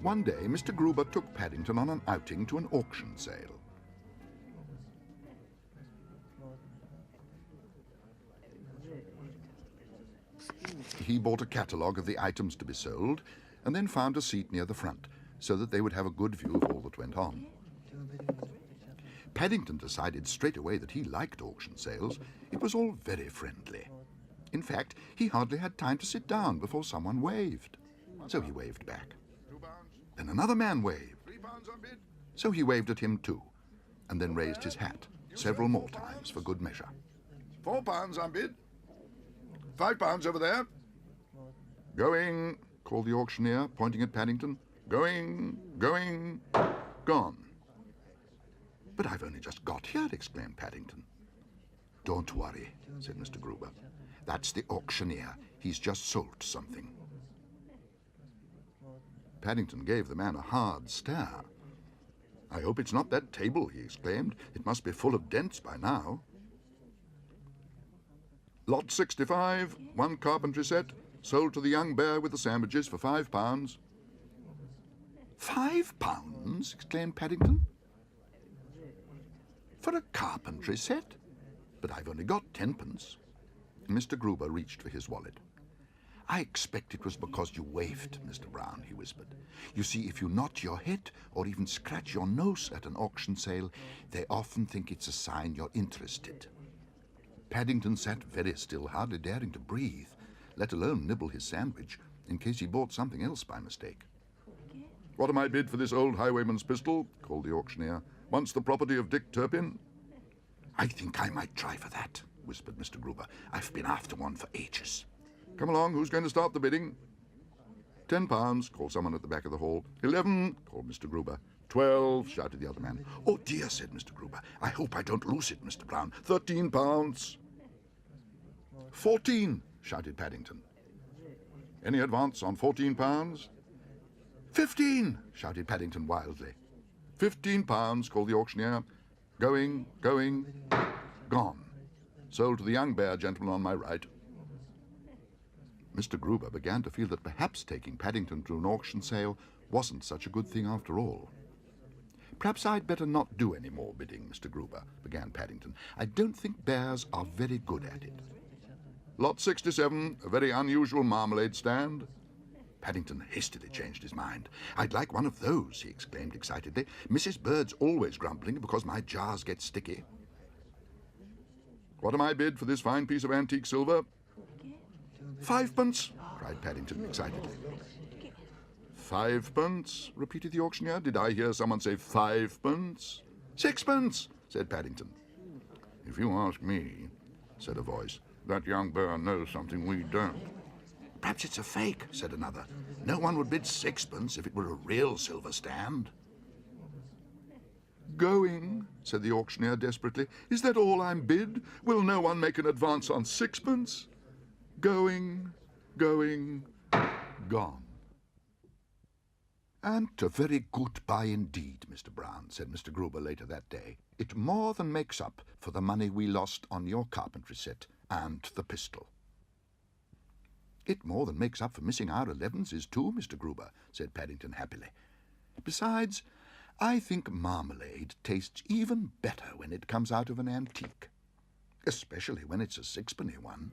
One day, Mr. Gruber took Paddington on an outing to an auction sale. He bought a catalogue of the items to be sold and then found a seat near the front so that they would have a good view of all that went on. Paddington decided straight away that he liked auction sales. It was all very friendly. In fact, he hardly had time to sit down before someone waved. So he waved back. Then another man waved. So he waved at him too, and then raised his hat several more times for good measure. £4 on bid. £5 over there. Going, called the auctioneer, pointing at Paddington. Going, going, gone. But I've only just got here, exclaimed Paddington. Don't worry, said Mr. Gruber. That's the auctioneer. He's just sold something. Paddington gave the man a hard stare. I hope it's not that table, he exclaimed. It must be full of dents by now. Lot 65, 1 carpentry set, sold to the young bear with the sandwiches for £5. £5? Exclaimed Paddington. For a carpentry set? But I've only got 10p. Mr. Gruber reached for his wallet. I expect it was because you waved, Mr. Brown, he whispered. You see, if you nod your head or even scratch your nose at an auction sale, they often think it's a sign you're interested. Paddington sat very still, hardly daring to breathe, let alone nibble his sandwich, in case he bought something else by mistake. What am I bid for this old highwayman's pistol? Called the auctioneer. Once the property of Dick Turpin. I think I might try for that, whispered Mr. Gruber. I've been after one for ages. Come along, who's going to start the bidding? £10, called someone at the back of the hall. 11, called Mr. Gruber. 12, shouted the other man. Oh dear, said Mr. Gruber. I hope I don't lose it, Mr. Brown. £13. 14, shouted Paddington. Any advance on £14? 15, shouted Paddington wildly. £15, called the auctioneer. Going, going, gone. Sold to the young bear gentleman on my right. Mr. Gruber began to feel that perhaps taking Paddington to an auction sale wasn't such a good thing after all. Perhaps I'd better not do any more bidding, Mr. Gruber, began Paddington. I don't think bears are very good at it. Lot 67, a very unusual marmalade stand. Paddington hastily changed his mind. I'd like one of those, he exclaimed excitedly. Mrs. Bird's always grumbling because my jars get sticky. What am I bid for this fine piece of antique silver? 5p, cried Paddington excitedly. 5p, repeated the auctioneer. Did I hear someone say 5p? 6p, said Paddington. If you ask me, said a voice, that young bear knows something we don't. Perhaps it's a fake, said another. No one would bid 6p if it were a real silver stand. Going, said the auctioneer desperately. Is that all I'm bid? Will no one make an advance on 6p? Going, going, gone. And a very good buy indeed, Mr. Brown, said Mr. Gruber later that day. It more than makes up for the money we lost on your carpentry set and the pistol. It more than makes up for missing our 11s too, Mr. Gruber, said Paddington happily. Besides, I think marmalade tastes even better when it comes out of an antique, especially when it's a 6p one.